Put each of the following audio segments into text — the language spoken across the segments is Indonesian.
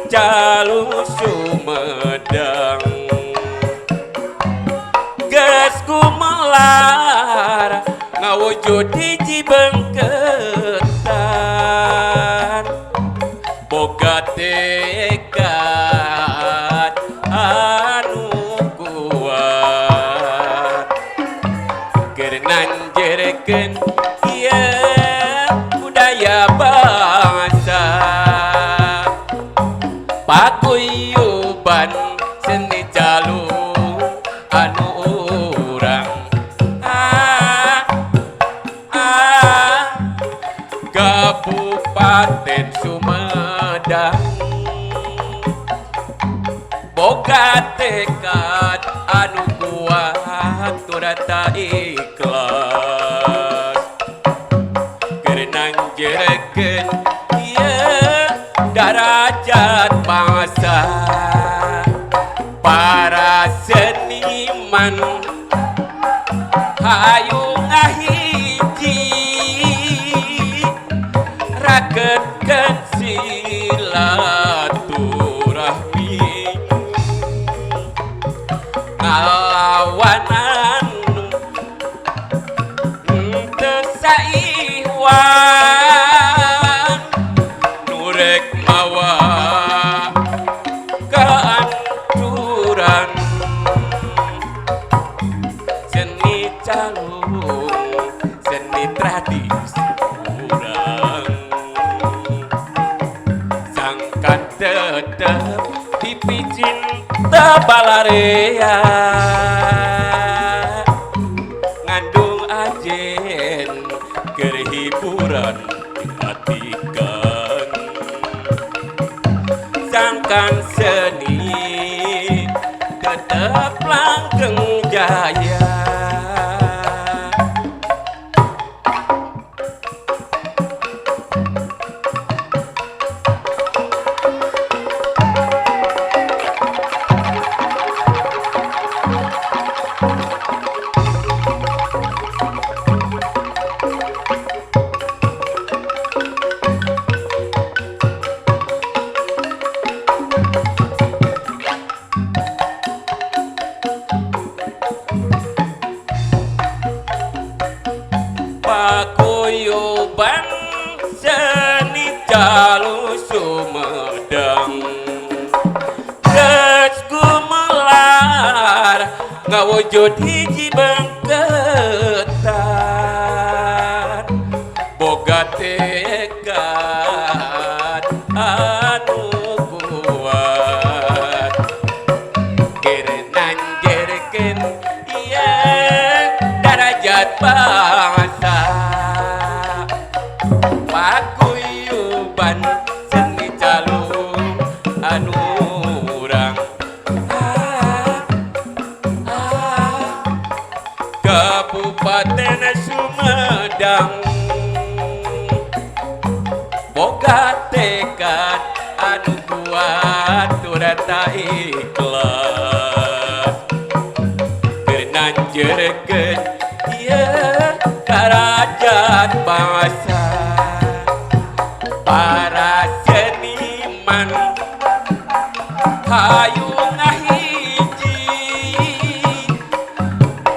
Calung Sumedang geus gumelar ngawujud hiji bengketan boga tekad anu kuat keur nanjerekeun ieu budaya bangsa paguyuban seni calung anu urang Kabupaten Sumedang boga tekad anu kuat turata ikhlas keur nanjerekeun ieu darajat bangsa para seniman hayu ngahiji ragetkeun silaturahmi ngalawanan teu saiwan nurek mawa kehancuran seni calung seni tradisi urang sangkan tetep dipicin tebalarea ngandung ajen keur hiburan diatikan sangkan seni tetep langgeng jaya paguyuban seni calung Sumedang geus gumelar ngawujud hiji bengketan boga tekad anu kuat keur nanjerekeun ieu darajat bangsa paguyuban seni calung anu urang Kabupaten Sumedang boga tekad anu kuat turata ikhlas keur nanjerekeun ieu darajat bangsa para seniman hayu ngahiji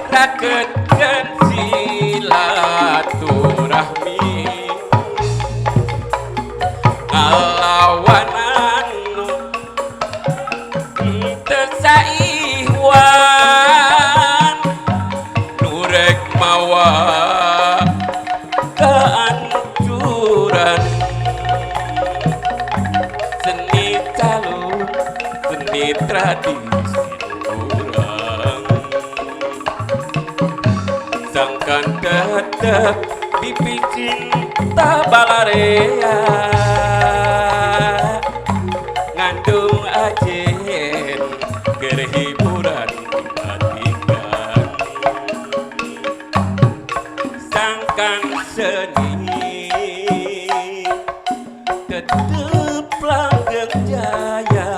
ragetkeun silaturahmi ngalawanan teu saiwan nurek mawa kehancuran seni calung seni tradisi urang sangkan tetep dipicin tabalarea ngandung ajen keur hiburan diatikan sangkan seni tetep langgeng jaya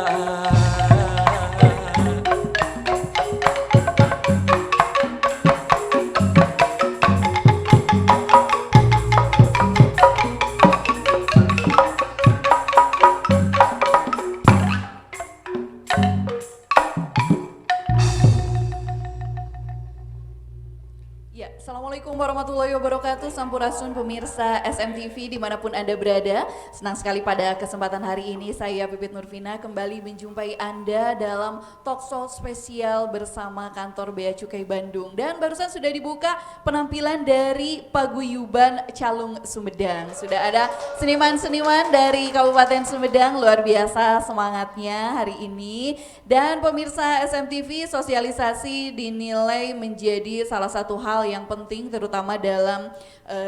warahmatullahi wabarakatuh. Sampurasun pemirsa SMTV dimanapun Anda berada. Senang sekali pada kesempatan hari ini saya Pipit Nurvina kembali menjumpai Anda dalam talkshow spesial bersama kantor Bea Cukai Bandung. Dan barusan sudah dibuka penampilan dari Paguyuban Calung Sumedang. Sudah ada seniman-seniman dari Kabupaten Sumedang, luar biasa semangatnya hari ini. Dan pemirsa SMTV, sosialisasi dinilai menjadi salah satu hal yang penting terutama dalam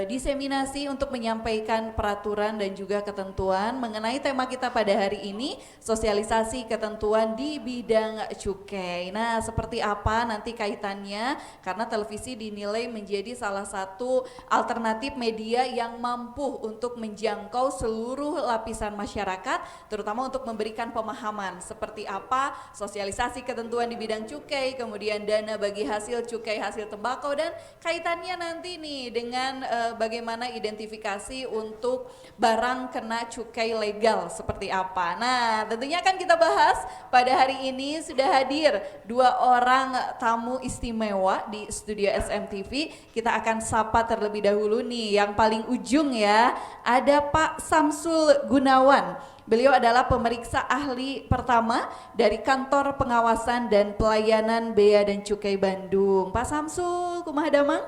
diseminasi untuk menyampaikan peraturan dan juga ketentuan mengenai tema kita pada hari ini, sosialisasi ketentuan di bidang cukai. Nah, seperti apa nanti kaitannya, karena televisi dinilai menjadi salah satu alternatif media yang mampu untuk menjangkau seluruh lapisan masyarakat, terutama untuk memberikan pemahaman seperti apa sosialisasi ketentuan di bidang cukai, kemudian dana bagi hasil cukai hasil tembakau, dan kaitannya nanti nih dengan bagaimana identifikasi untuk barang kena cukai legal seperti apa. Nah, tentunya akan kita bahas pada hari ini. Sudah hadir dua orang tamu istimewa di studio SMTV. Kita akan sapa terlebih dahulu nih, yang paling ujung ya, ada Pak Samsul Gunawan. Beliau adalah pemeriksa ahli pertama dari Kantor Pengawasan dan Pelayanan Bea dan Cukai Bandung. Pak Samsul, kumaha damang?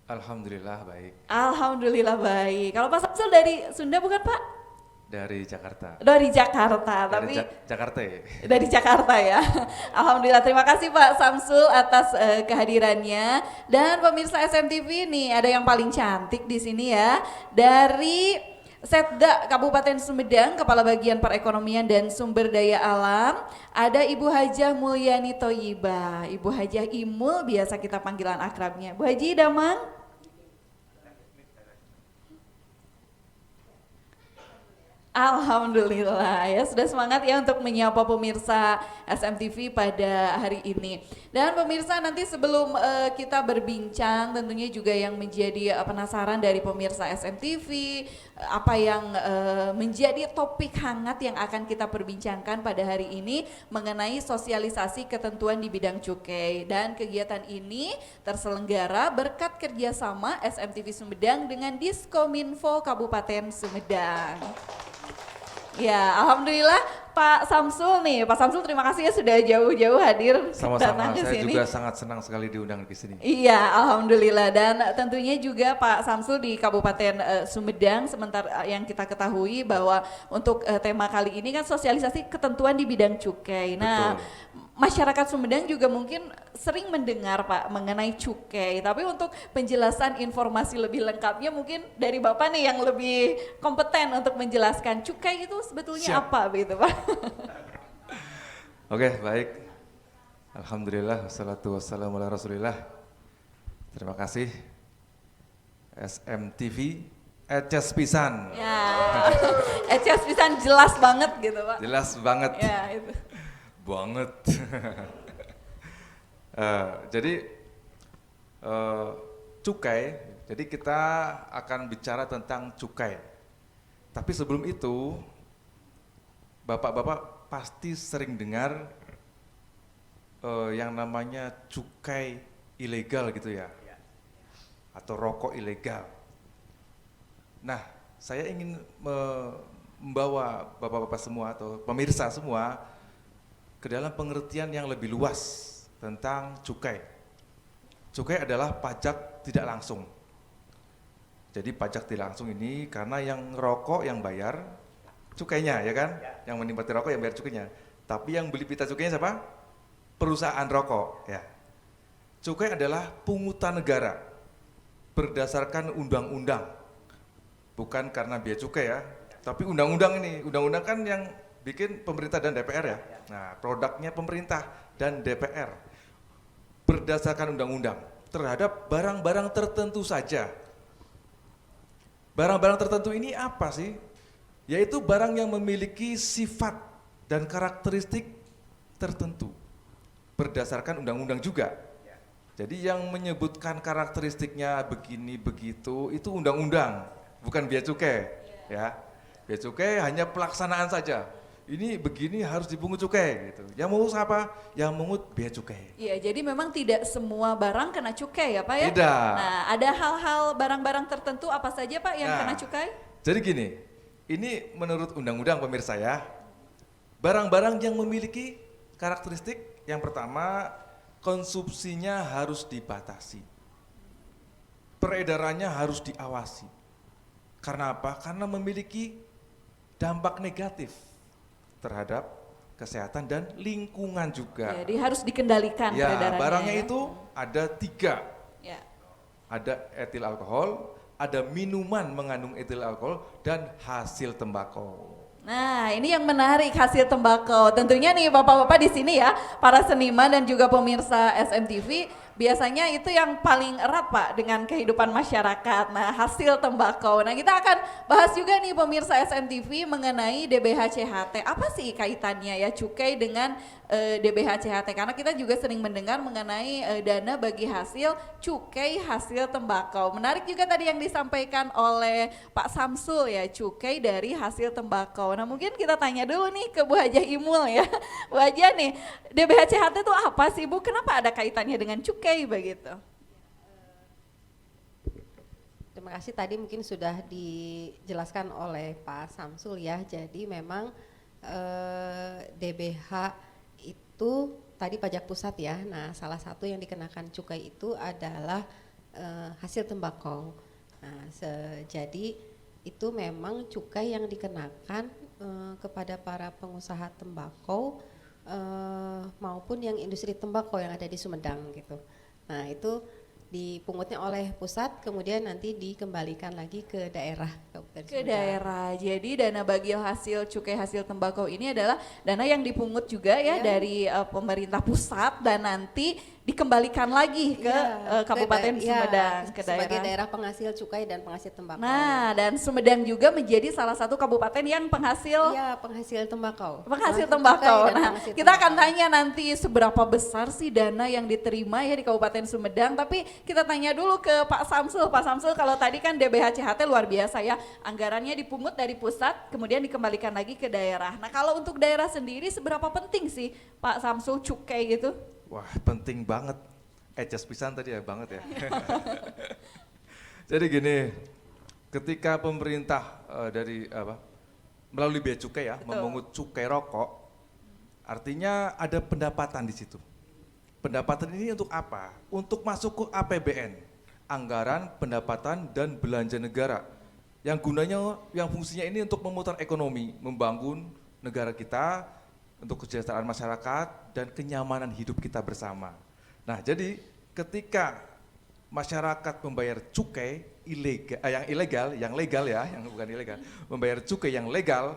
Alhamdulillah baik. Alhamdulillah baik. Kalau Pak Samsul dari Sunda bukan Pak? Dari Jakarta. Dari Jakarta, Dari tapi Jakarta ya. dari Jakarta ya. Alhamdulillah, terima kasih Pak Samsul atas kehadirannya. Dan pemirsa SMTV nih, ada yang paling cantik di sini ya. Dari Setda Kabupaten Sumedang, Kepala Bagian Perekonomian dan Sumber Daya Alam, ada Ibu Hajah Mulyani Thoyibah. Ibu Hajah Imul biasa kita panggilan akrabnya. Bu Haji Damang. Alhamdulillah ya, sudah semangat ya untuk menyapa pemirsa SMTV pada hari ini. Dan pemirsa, nanti sebelum kita berbincang, tentunya juga yang menjadi penasaran dari pemirsa SMTV, apa yang menjadi topik hangat yang akan kita perbincangkan pada hari ini mengenai sosialisasi ketentuan di bidang cukai. Dan kegiatan ini terselenggara berkat kerjasama SMTV Sumedang dengan Diskominfo Kabupaten Sumedang. Ya, alhamdulillah Pak Samsul nih. Pak Samsul, terima kasih ya sudah jauh-jauh hadir Sama-sama, datang ke saya sini. juga sangat senang sekali diundang di sini. Iya, alhamdulillah. Dan tentunya juga Pak Samsul di Kabupaten Sumedang, sementara yang kita ketahui bahwa untuk tema kali ini kan sosialisasi ketentuan di bidang cukai. Nah, masyarakat Sumedang juga mungkin sering mendengar Pak mengenai cukai, tapi untuk penjelasan informasi lebih lengkapnya mungkin dari Bapak nih yang lebih kompeten untuk menjelaskan cukai itu sebetulnya apa begitu Pak. Oke, baik. Alhamdulillah, wassalatu wassalamu ala rasulillah. Terima kasih SMTV, Eces Pisan. Ya, Eces Pisan jelas banget gitu Pak. Jelas banget. Ya, itu. Banget. Jadi cukai, jadi kita akan bicara tentang cukai. Tapi sebelum itu, bapak-bapak pasti sering dengar yang namanya cukai ilegal gitu ya, atau rokok ilegal. Nah, saya ingin membawa bapak-bapak semua atau pemirsa semua ke dalam pengertian yang lebih luas tentang cukai. Cukai adalah pajak tidak langsung. Jadi pajak tidak langsung ini karena yang rokok yang bayar cukainya, ya kan? Yang menikmati rokok yang bayar cukainya. Tapi yang beli pita cukainya siapa? Perusahaan rokok. Ya. Cukai adalah pungutan negara berdasarkan undang-undang. Bukan karena biaya cukai ya, tapi undang-undang ini. Undang-undang kan yang bikin pemerintah dan DPR ya. Nah, produknya pemerintah dan DPR berdasarkan undang-undang terhadap barang-barang tertentu saja. Barang-barang tertentu ini apa sih? Yaitu barang yang memiliki sifat dan karakteristik tertentu berdasarkan undang-undang juga. Jadi yang menyebutkan karakteristiknya begini begitu itu undang-undang, bukan bea cukai ya. Bea cukai hanya pelaksanaan saja. ini begini harus dipungut cukai gitu. Yang mungut apa? Yang mungut bea cukai. Iya, jadi memang tidak semua barang kena cukai ya Pak ya? Tidak. Nah, ada hal-hal barang-barang tertentu apa saja Pak yang kena cukai? Jadi gini, ini menurut undang-undang pemirsa ya, barang-barang yang memiliki karakteristik yang pertama, konsumsinya harus dibatasi. Peredarannya harus diawasi. Karena apa? Karena memiliki dampak negatif terhadap kesehatan dan lingkungan juga. Jadi harus dikendalikan Ya, peredarannya barangnya ya. itu ada 3. Ya. Ada etil alkohol, ada minuman mengandung etil alkohol, dan hasil tembakau. Nah, ini yang menarik hasil tembakau. Tentunya nih Bapak-bapak di sini ya, para seniman dan juga pemirsa SMTV, biasanya itu yang paling erat Pak dengan kehidupan masyarakat. Nah, hasil tembakau. Nah, kita akan bahas juga nih pemirsa SMTV mengenai DBH-CHT. Apa sih kaitannya ya cukai dengan DBH-CHT? Karena kita juga sering mendengar mengenai dana bagi hasil cukai hasil tembakau. Menarik juga tadi yang disampaikan oleh Pak Samsul ya, cukai dari hasil tembakau. Nah, mungkin kita tanya dulu nih ke Bu Hajah Imul ya. Bu Hajah nih, DBH-CHT itu apa sih Bu? Kenapa ada kaitannya dengan cukai begitu? Terima kasih, tadi mungkin sudah dijelaskan oleh Pak Samsul ya. Jadi memang DBH itu tadi pajak pusat ya. Nah, salah satu yang dikenakan cukai itu adalah hasil tembakau. Nah, jadi itu memang cukai yang dikenakan kepada para pengusaha tembakau maupun yang industri tembakau yang ada di Sumedang gitu. Nah, itu dipungutnya oleh pusat, kemudian nanti dikembalikan lagi ke daerah Kabupaten Ke Sumedang. daerah. Jadi dana bagi hasil cukai hasil tembakau ini adalah dana yang dipungut juga ya dari pemerintah pusat dan nanti dikembalikan lagi ke Kabupaten Sumedang, ke sebagai daerah. daerah penghasil cukai dan penghasil tembakau. Nah, dan Sumedang juga menjadi salah satu kabupaten yang penghasil Iya, penghasil tembakau. penghasil Cukai tembakau. dan Nah, penghasil kita akan tembakau. tanya nanti seberapa besar sih dana yang diterima ya di Kabupaten Sumedang. Tapi kita tanya dulu ke Pak Samsul. Pak Samsul, kalau tadi kan DBH-CHT luar biasa ya, anggarannya dipungut dari pusat, kemudian dikembalikan lagi ke daerah. Nah, kalau untuk daerah sendiri seberapa penting sih Pak Samsul cukai gitu? Wah, penting banget. Ejas pisan tadi ya banget ya. Jadi gini, ketika pemerintah melalui bea cukai ya, memungut cukai rokok, artinya ada pendapatan di situ. Pendapatan ini untuk apa? Untuk masuk ke APBN, anggaran pendapatan dan belanja negara. Yang gunanya, yang fungsinya ini untuk memutar ekonomi, membangun negara kita, untuk kesejahteraan masyarakat dan kenyamanan hidup kita bersama. Nah, jadi ketika masyarakat membayar cukai yang legal ya, yang bukan ilegal, membayar cukai yang legal,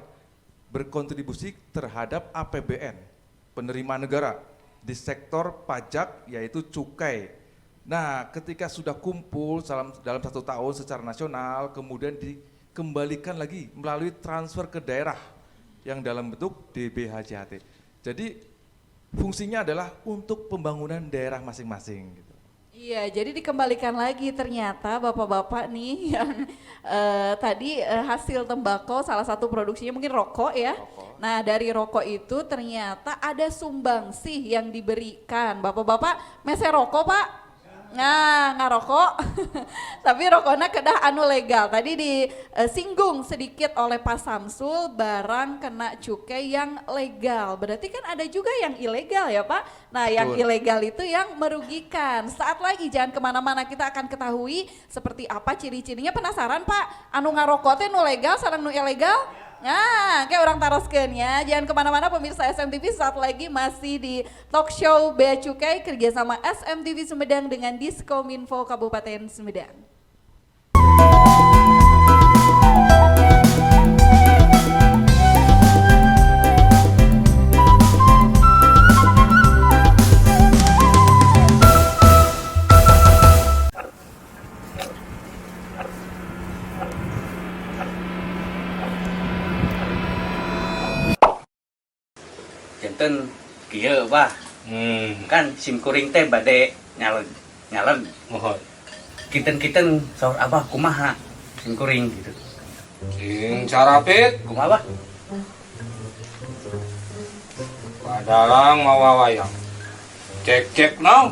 berkontribusi terhadap APBN, penerimaan negara di sektor pajak yaitu cukai. Nah, ketika sudah kumpul dalam 1 tahun secara nasional, kemudian dikembalikan lagi melalui transfer ke daerah yang dalam bentuk DBH-CHT. Jadi fungsinya adalah untuk pembangunan daerah masing-masing gitu. Iya, jadi dikembalikan lagi ternyata bapak-bapak nih yang tadi hasil tembakau salah satu produksinya mungkin rokok ya. Rokok. Nah, dari rokok itu ternyata ada sumbangsih yang diberikan. Bapak-bapak mese rokok Pak? Nah, ngarokok, tapi rokoknya kedah anu legal. Tadi disinggung sedikit oleh Pak Samsul, barang kena cukai yang legal. Berarti kan ada juga yang ilegal ya Pak? Nah, yang Betul. ilegal itu yang merugikan. Saat lagi jangan kemana-mana, kita akan ketahui seperti apa ciri-cirinya. Penasaran Pak? Anu ngarokok teh nu legal, sareng nu ilegal? Nah, kayak orang taroskeun ya. Jangan kemana-mana pemirsa SMTV, saat lagi masih di talk show Bea Cukai kerjasama SMTV Sumedang dengan Diskominfo Kabupaten Sumedang. Janten kieu bah kan sim kuring teh bade nyalon Mohon. kiten saur abah kumaha sim kuring gitu Carapit. kumaha bah Dalang mawa wayang. Cek now.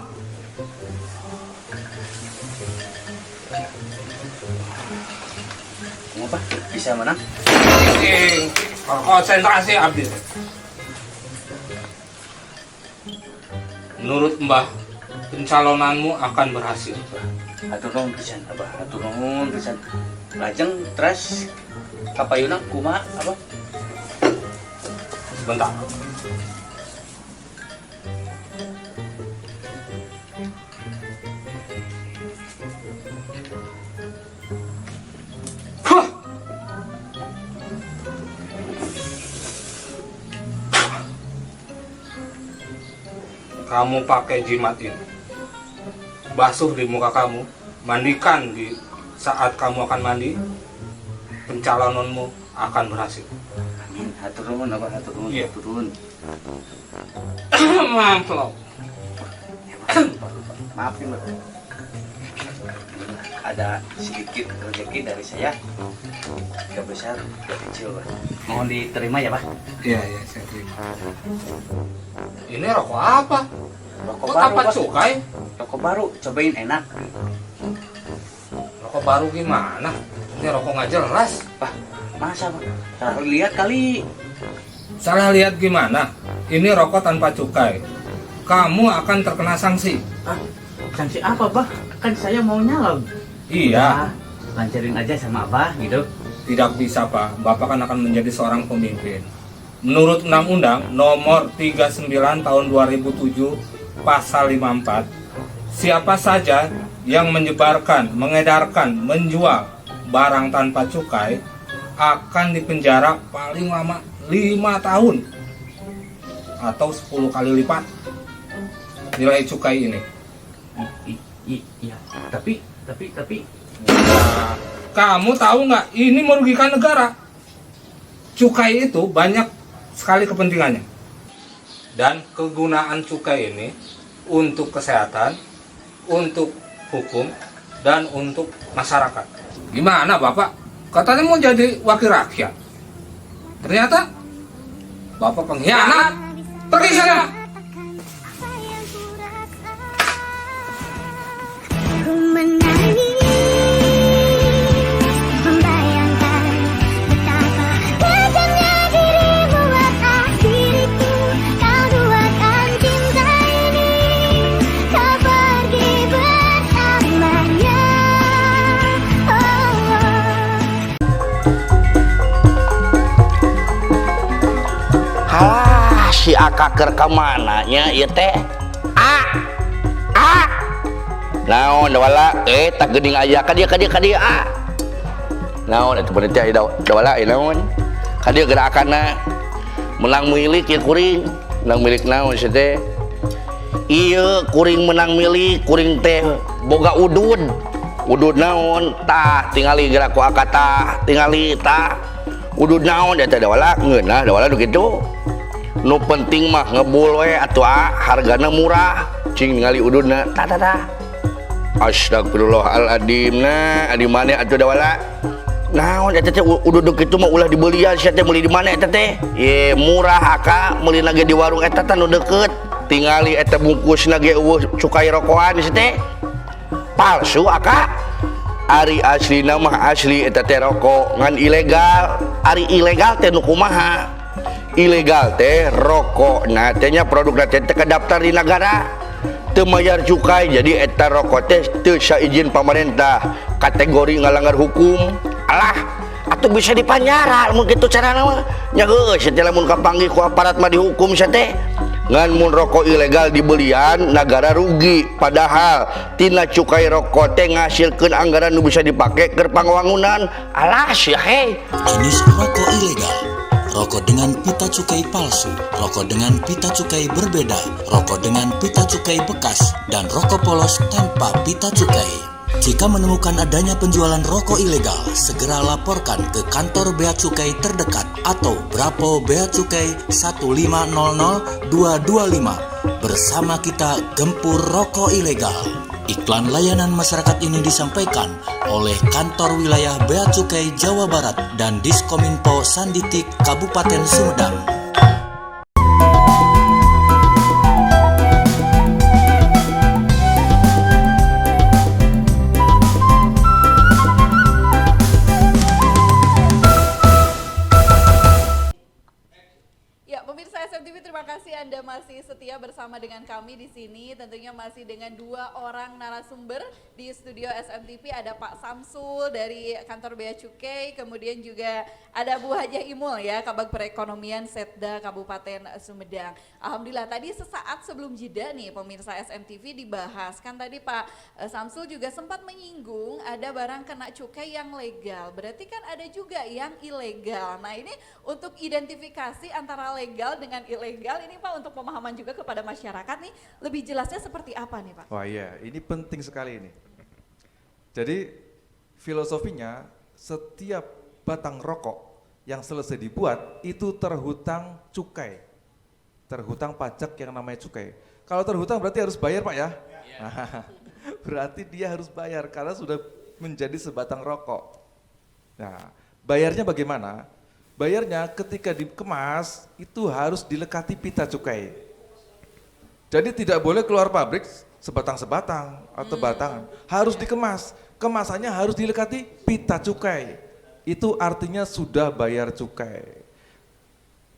Apa? Bisa menang? Konsentrasi abdi. Menurut Mbah, pencalonanmu akan berhasil. Hatur nuhun pisan, Abah. Hatur nuhun pisan. Lajeng terus kapayuna kumaha, Abah? Sebentar. Hah! Kamu pakai jimat ini. Basuh di muka kamu, mandikan di saat kamu akan mandi. Pencalonanmu akan berhasil. Amin. Hatur nuhun, Abah. Hatur nuhun. Iya. Hatur nuhun. Mantap. Maaf nih, Mbak. Ada sedikit rezeki dari saya. Gak besar, gak kecil, Pak. Mohon diterima ya, Pak. Iya, saya terima. Ini rokok apa? Rokok Kok baru, tanpa Pak. cukai? Rokok baru, cobain enak. Rokok baru gimana? Ini rokok nggak jelas. Pak, masa, Pak? Salah lihat kali. Salah lihat gimana? Ini rokok tanpa cukai. Kamu akan terkena sanksi. Ah, sanksi apa, Pak? Kan saya mau nyalon. Iya, Lancarin aja sama Abah gitu. tidak bisa Pak. Bapak kan akan menjadi seorang pemimpin. Menurut Undang-Undang Nomor 39 Tahun 2007 Pasal 54, siapa saja yang menyebarkan, mengedarkan, menjual barang tanpa cukai akan dipenjara paling lama 5 tahun atau 10 kali lipat nilai cukai ini. Iya, tapi Nah, kamu tahu nggak? Ini merugikan negara. Cukai itu banyak sekali kepentingannya. Dan kegunaan cukai ini untuk kesehatan, untuk hukum, dan untuk masyarakat. Gimana Bapak? Katanya mau jadi wakil rakyat. Ternyata Bapak pengkhianat. Pergi sana. Ku menangis, membayangkan betapa kejamnya dirimu atas diriku. Kau duakan cinta ini, kau pergi bersamanya. Halah, si Aka keur kemananya ieu teh? Naon dawala tak geuning aya ka dieu naon eta panitia dawala naon ka dieu gerakanna menang milik ieu kuring menang milik naon sia teh ieu kuring menang milik kuring teh boga udud naon tah tingali gerak ku akata tingali tah udud naon eta dawala ngeunah dawala nu kitu nu penting mah ngebul we atuh hargana murah cing ningali ududna tah Astagfirullahaladzim. Nah, di mana atuh dawala? Naon eta teh ududuk kitu mah ulah dibelian sia teh meuli di mana eta teh? Ye, murah aka, meuli ge di warung eta teh nu deukeut. Tingali eta bungkusna ge eueuh cukai rokokan sia teh. Palsu aka. Ari aslina mah asli eta teh rokok ngan ilegal. Ari ilegal teh nu kumaha? Ilegal teh rokokna teh nya produkna teh kedaftar di negara. Teu mayar cukai jadi eta rokok teh teu saizin pamarentah kategori ngalanggar hukum. Alah atuh bisa dipanjara mun kitu carana mah nya geus teh lamun kapanggih ku aparat mah dihukum sia teh ngan mun rokok ilegal dibelian negara rugi padahal tina cukai rokok teh ngasilkeun anggaran nu bisa dipake keur pangwangunan. Alah sia he jenis rokok ilegal, rokok dengan pita cukai palsu, rokok dengan pita cukai berbeda, rokok dengan pita cukai bekas, dan rokok polos tanpa pita cukai. Jika menemukan adanya penjualan rokok ilegal, segera laporkan ke kantor Bea Cukai terdekat atau Bravo Bea Cukai 1500225. Bersama kita gempur rokok ilegal. Iklan layanan masyarakat ini disampaikan oleh Kantor Wilayah Bea Cukai Jawa Barat dan Diskominfo Sanditik Kabupaten Sumedang. SMTV, terima kasih Anda masih setia bersama dengan kami di sini. Tentunya masih dengan 2 orang narasumber di studio SMTV. Ada Pak Samsul dari kantor Bea Cukai, kemudian juga ada Bu Hajah Imul ya, Kabag Perekonomian Setda Kabupaten Sumedang. Alhamdulillah tadi sesaat sebelum jeda nih pemirsa SMTV dibahas. Kan tadi Pak Samsul juga sempat menyinggung ada barang kena cukai yang legal. Berarti kan ada juga yang ilegal. Nah ini untuk identifikasi antara legal dengan ilegal ini Pak, untuk pemahaman juga kepada masyarakat nih, lebih jelasnya seperti apa nih Pak? Wah iya, ini penting sekali ini. Jadi filosofinya setiap batang rokok yang selesai dibuat itu terhutang cukai, terhutang pajak yang namanya cukai. Kalau terhutang berarti harus bayar Pak ya? Nah, berarti dia harus bayar karena sudah menjadi sebatang rokok. Nah, bayarnya bagaimana? Bayarnya ketika dikemas itu harus dilekati pita cukai. Jadi tidak boleh keluar pabrik sebatang-sebatang atau batangan, harus dikemas. Kemasannya harus dilekati pita cukai. Itu artinya sudah bayar cukai.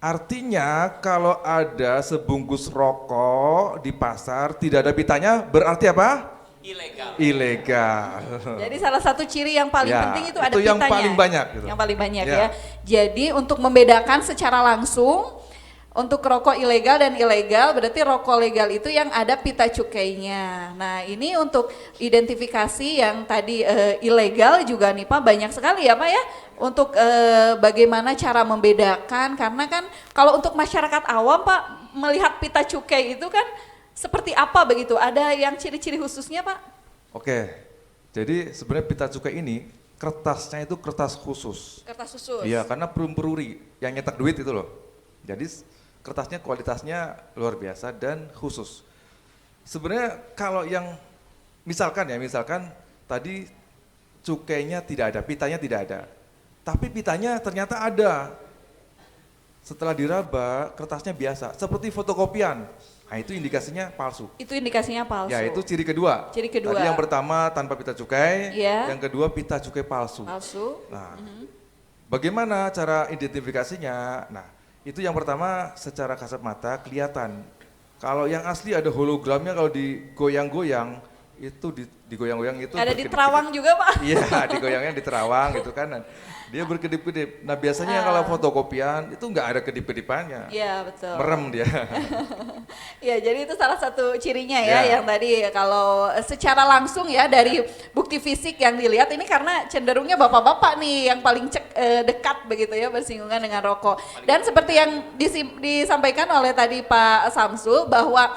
Artinya kalau ada sebungkus rokok di pasar tidak ada pitanya, berarti apa? Ilegal. Ilegal. Jadi salah satu ciri yang paling Ya, penting itu ada itu yang pitanya. paling banyak gitu. Yang paling banyak Ya. ya. Jadi untuk membedakan secara langsung untuk rokok ilegal dan ilegal, berarti rokok legal itu yang ada pita cukainya. Nah ini untuk identifikasi yang tadi ilegal juga nih Pak, banyak sekali ya Pak ya. Untuk bagaimana cara membedakan, karena kan kalau untuk masyarakat awam Pak melihat pita cukai itu kan seperti apa begitu? Ada yang ciri-ciri khususnya Pak? Oke, jadi sebenarnya pita cukai ini kertasnya itu kertas khusus. Kertas khusus? Iya, karena peruri yang nyetak duit itu loh. Jadi kertasnya kualitasnya luar biasa dan khusus. Sebenarnya kalau yang misalkan tadi cukainya tidak ada, pitanya tidak ada. Tapi pitanya ternyata ada. Setelah diraba, kertasnya biasa, seperti fotokopian. Nah itu indikasinya palsu. Itu indikasinya palsu. Ya itu ciri kedua. Ciri kedua. Tadi yang pertama tanpa pita cukai, Iya. yang kedua pita cukai palsu. Palsu. Nah, bagaimana cara identifikasinya? Nah, itu yang pertama secara kasat mata kelihatan. Kalau yang asli ada hologramnya, kalau digoyang-goyang itu digoyang-goyang itu Ada di berkedip-kedip. Terawang juga Pak? Iya, digoyangnya di Terawang gitu kan. Dan dia berkedip-kedip. Nah biasanya kalau fotokopian itu nggak ada kedip-kedipannya. Iya betul. Merem dia. Ya jadi itu salah satu cirinya Ya. ya, yang tadi kalau secara langsung ya dari bukti fisik yang dilihat ini, karena cenderungnya bapak-bapak nih yang paling dekat begitu ya bersinggungan dengan rokok. Dan seperti yang disampaikan oleh tadi Pak Samsul bahwa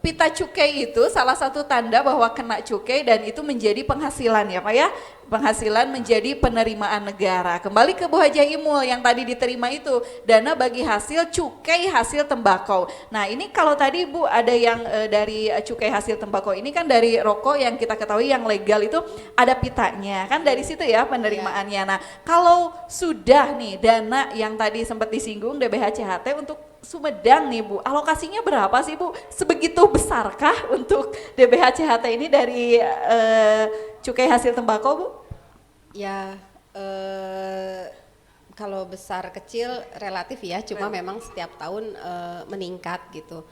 pita cukai itu salah satu tanda bahwa kena cukai dan itu menjadi penghasilan ya Pak ya. Penghasilan menjadi penerimaan negara. Kembali ke Bu Hajah Imul yang tadi diterima itu dana bagi hasil cukai hasil tembakau. Nah ini kalau tadi Bu ada yang dari cukai hasil tembakau ini kan dari rokok yang kita ketahui yang legal itu ada pitanya. Kan dari situ ya penerimaannya. Nah kalau sudah nih dana yang tadi sempat disinggung DBHCHT untuk Sumedang nih Bu, alokasinya berapa sih Bu? Sebegitu besarkah untuk DBHCHT ini dari cukai hasil tembakau Bu? Ya, kalau besar kecil relatif ya, cuma memang setiap tahun meningkat gitu.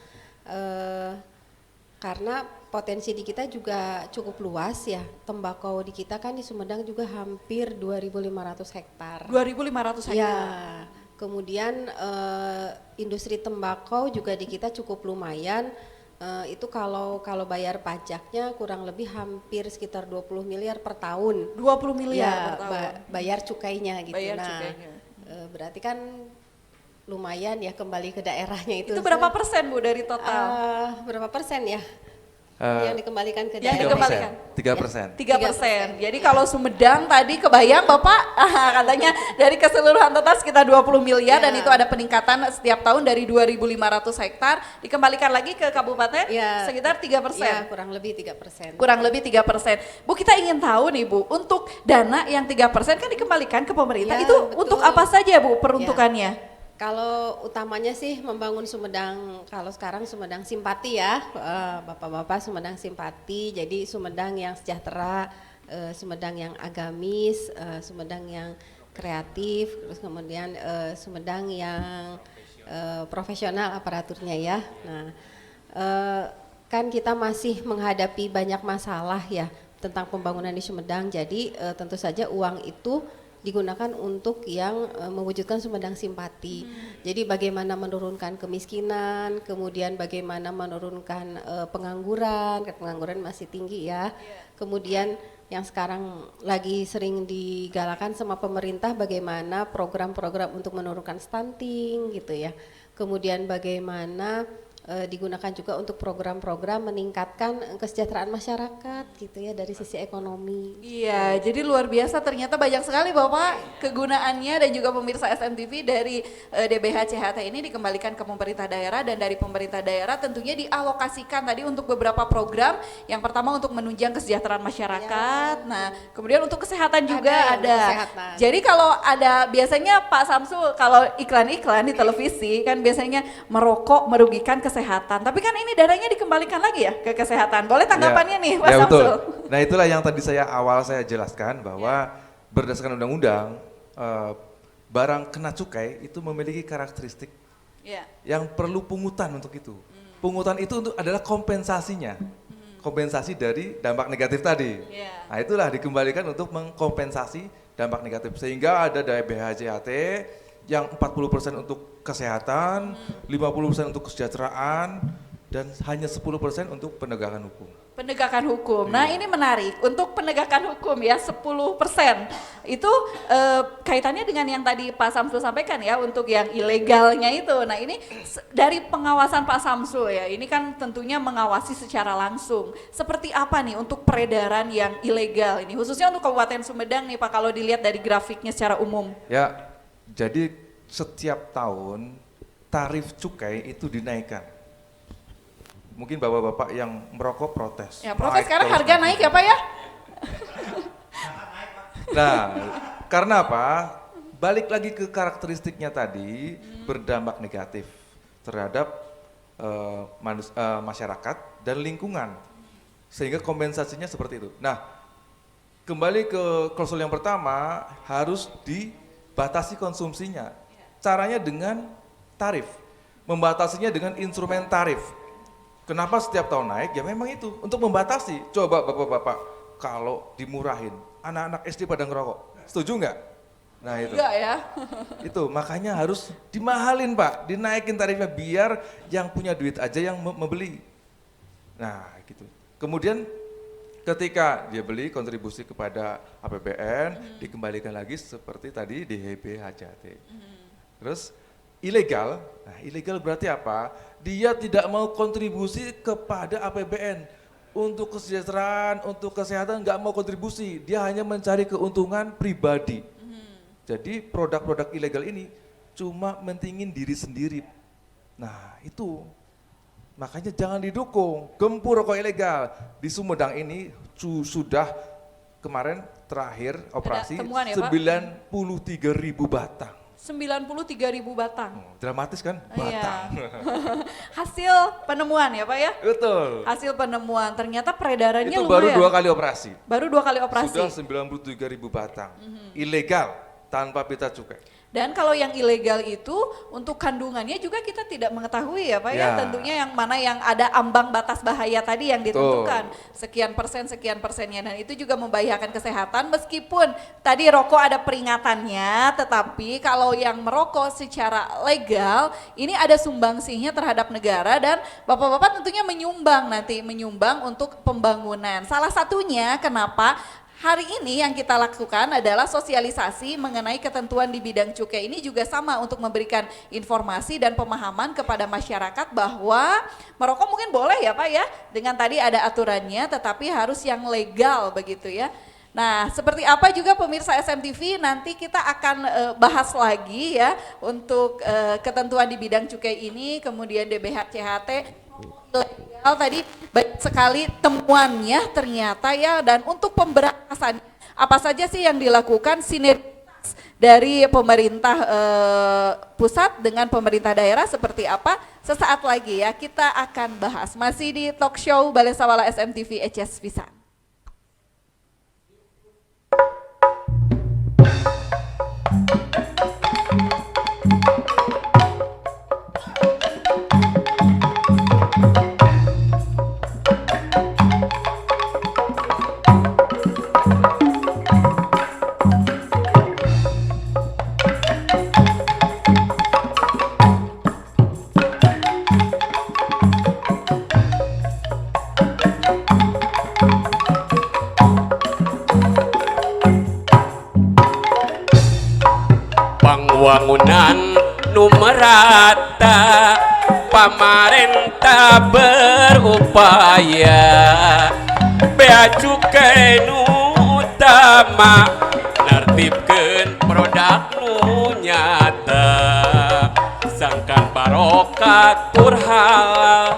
Karena potensi di kita juga cukup luas ya. Tembakau di kita kan di Sumedang juga hampir 2.500 hektar. 2.500 hektar. Ya, kemudian industri tembakau juga di kita cukup lumayan. Itu kalau bayar pajaknya kurang lebih hampir sekitar 20 miliar per tahun. 20 miliar Ya, per tahun. bayar cukainya gitu. Bayar Nah, cukainya. Berarti kan lumayan ya kembali ke daerahnya itu. Itu berapa persen Bu dari total? Berapa persen ya? Yang dikembalikan ke Yang daerah. dikembalikan. 3%. 3%. Jadi kalau Sumedang tadi kebayang Bapak katanya dari keseluruhan total sekitar 20 miliar dan itu ada peningkatan setiap tahun dari 2.500 hektar dikembalikan lagi ke kabupaten sekitar 3%. Ya, kurang lebih 3%. Kurang lebih 3%. Bu kita ingin tahu nih Bu, untuk dana yang 3% kan dikembalikan ke pemerintah, Ya, itu betul. untuk apa saja Bu peruntukannya? Kalau utamanya sih membangun Sumedang, kalau sekarang Sumedang Simpati ya, Bapak-bapak Sumedang Simpati, jadi Sumedang yang sejahtera, Sumedang yang agamis, Sumedang yang kreatif, terus kemudian Sumedang yang profesional aparaturnya ya. Nah, kan kita masih menghadapi banyak masalah ya tentang pembangunan di Sumedang. Jadi tentu saja uang itu digunakan untuk yang mewujudkan Sumedang Simpati. Jadi bagaimana menurunkan kemiskinan, kemudian bagaimana menurunkan pengangguran, pengangguran masih tinggi ya. Kemudian yang sekarang lagi sering digalakan sama pemerintah bagaimana program-program untuk menurunkan stunting gitu ya. Kemudian bagaimana digunakan juga untuk program-program meningkatkan kesejahteraan masyarakat gitu ya dari sisi ekonomi. Iya, jadi luar biasa ternyata banyak sekali Bapak kegunaannya dan juga pemirsa SMTV dari DBH CHT ini dikembalikan ke pemerintah daerah dan dari pemerintah daerah tentunya dialokasikan tadi untuk beberapa program. Yang pertama untuk menunjang kesejahteraan masyarakat. Ya. Nah, kemudian untuk kesehatan juga ada. Kesehatan. Jadi kalau ada biasanya Pak Samsul kalau iklan-iklan di televisi kan biasanya merokok merugikan kesehatan. Tapi kan ini dananya dikembalikan lagi ya ke kesehatan. Boleh tanggapannya nih Pak Samsul? Betul. Nah itulah yang tadi saya jelaskan bahwa berdasarkan undang-undang barang kena cukai itu memiliki karakteristik yang perlu pungutan untuk itu. Pungutan itu adalah kompensasinya. Kompensasi dari dampak negatif tadi. Nah itulah dikembalikan untuk mengkompensasi dampak negatif. Sehingga ada dari BHJAT yang 40% untuk kesehatan, 50% untuk kesejahteraan, dan hanya 10% untuk penegakan hukum. Penegakan hukum. Nah ini menarik, untuk penegakan hukum ya 10%. Itu kaitannya dengan yang tadi Pak Samsul sampaikan ya untuk yang ilegalnya itu. Nah ini dari pengawasan Pak Samsul ya, ini kan tentunya mengawasi secara langsung. Seperti apa nih untuk peredaran yang ilegal ini, khususnya untuk Kabupaten Sumedang nih Pak kalau dilihat dari grafiknya secara umum. Ya, jadi setiap tahun tarif cukai itu dinaikkan. Mungkin bapak-bapak yang merokok protes. Ya protes karena harga naik ya Pak ya? Nah, karena apa? Balik lagi ke karakteristiknya tadi, berdampak negatif terhadap masyarakat dan lingkungan. Sehingga kompensasinya seperti itu. Nah, kembali ke klausul yang pertama, harus dibatasi konsumsinya. Caranya dengan tarif, membatasinya dengan instrumen tarif. Kenapa setiap tahun naik? Ya memang itu, untuk membatasi. Coba bapak-bapak, kalau dimurahin, anak-anak SD pada ngerokok, setuju nggak? Nah itu. Enggak ya. Itu, makanya harus dimahalin Pak, dinaikin tarifnya biar yang punya duit aja yang membeli. Nah gitu. Kemudian ketika dia beli kontribusi kepada APBN, dikembalikan lagi seperti tadi di DBHJAT. Terus ilegal, nah ilegal berarti apa? Dia tidak mau kontribusi kepada APBN untuk kesejahteraan, untuk kesehatan nggak mau kontribusi, dia hanya mencari keuntungan pribadi. Jadi produk-produk ilegal ini cuma mentingin diri sendiri. Nah itu, makanya jangan didukung, gempur rokok ilegal. Di Sumedang ini sudah kemarin terakhir operasi ya, 93.000 batang. 93.000 batang. Dramatis kan? Batang. Iya. Hasil penemuan ya Pak ya? Betul. Hasil penemuan, ternyata peredarannya itu lumayan. baru 2 kali operasi. Baru 2 kali operasi. Sudah 93.000 batang. Ilegal, tanpa pita cukai. Dan kalau yang ilegal itu untuk kandungannya juga kita tidak mengetahui ya Pak ya, tentunya yang mana yang ada ambang batas bahaya tadi yang ditentukan. Sekian persennya, dan itu juga membahayakan kesehatan meskipun tadi rokok ada peringatannya, tetapi kalau yang merokok secara legal ini ada sumbangsihnya terhadap negara dan bapak-bapak tentunya menyumbang untuk pembangunan. Salah satunya kenapa hari ini yang kita lakukan adalah sosialisasi mengenai ketentuan di bidang cukai ini juga sama untuk memberikan informasi dan pemahaman kepada masyarakat bahwa merokok mungkin boleh ya Pak ya, dengan tadi ada aturannya tetapi harus yang legal begitu ya. Nah seperti apa juga pemirsa SMTV nanti kita akan bahas lagi ya untuk ketentuan di bidang cukai ini, kemudian DBH CHT legal tadi banyak sekali temuannya ternyata ya, dan untuk pemberantasan apa saja sih yang dilakukan sinergitas dari pemerintah pusat dengan pemerintah daerah seperti apa, sesaat lagi ya kita akan bahas masih di talk show Balai Sawala SMTV ECS Pisan. merata pamarentah berupaya bea cukai nu utama nertibkeun produk nu nyata sangkan barokah tur halal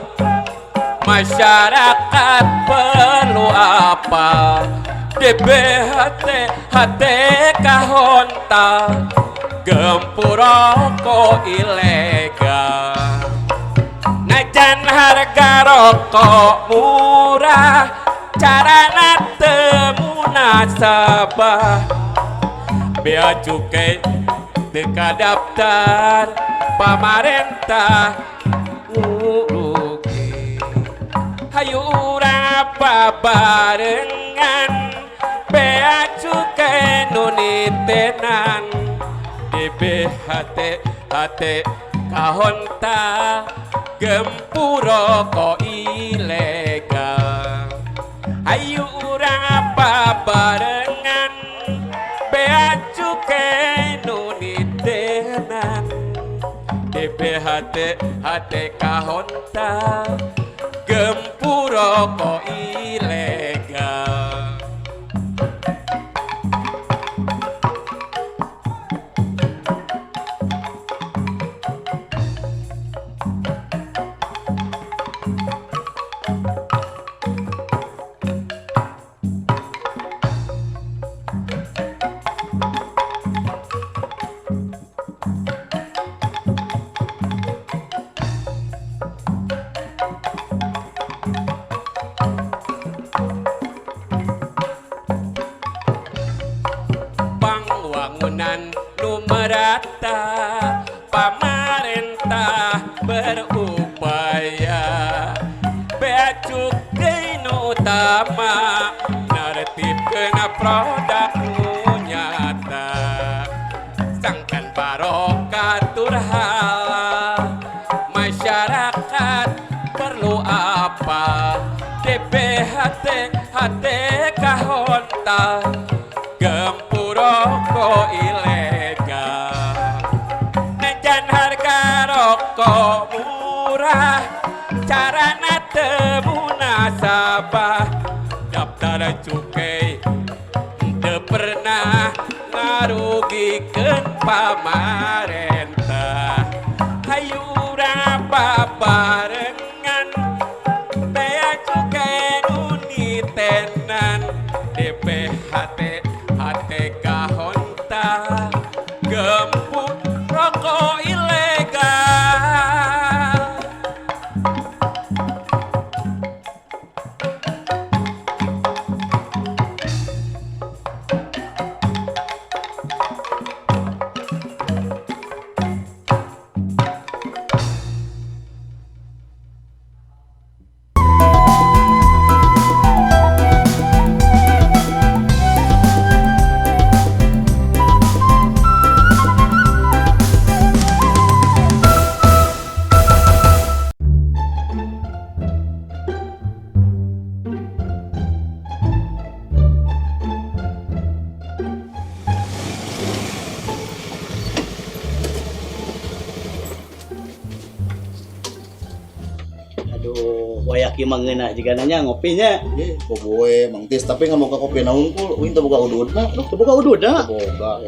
masyarakat perlu apa DBHT HT kahontal gempur rokok ilegal najan harga rokok murah carana teu munasabah bea cukai teka daftar pamarentah urugi hayu urang babarengan bea cukai nu nitenan DBHT HT kahonta gempur rokok ilegal hayu urang babarengan bea cukai nu nitenan DBHT HT kahonta gempur rokok ilegal. Pangwangunan nu merata pamarentah berupaya bea cukai nu utama nertibkeun produk nu nyata sangkan barokah tur halal masyarakat perlu apa DBHT HT kahontal gempur rokok ilegal najan harga rokok murah carana teu munasabah daftar cukai teu pernah ngarugikeun pamarentah hayu urang babarengan bea cukai nu nitenan DBHT HT kahonta gempur rokok ilegal. Wayaki mangeuna jika nanya ngopinya. Boboe Mang Tis tapi nggak mau ke kopi naungkul, uin teu boga ududna. Teu boga ududna. Boga.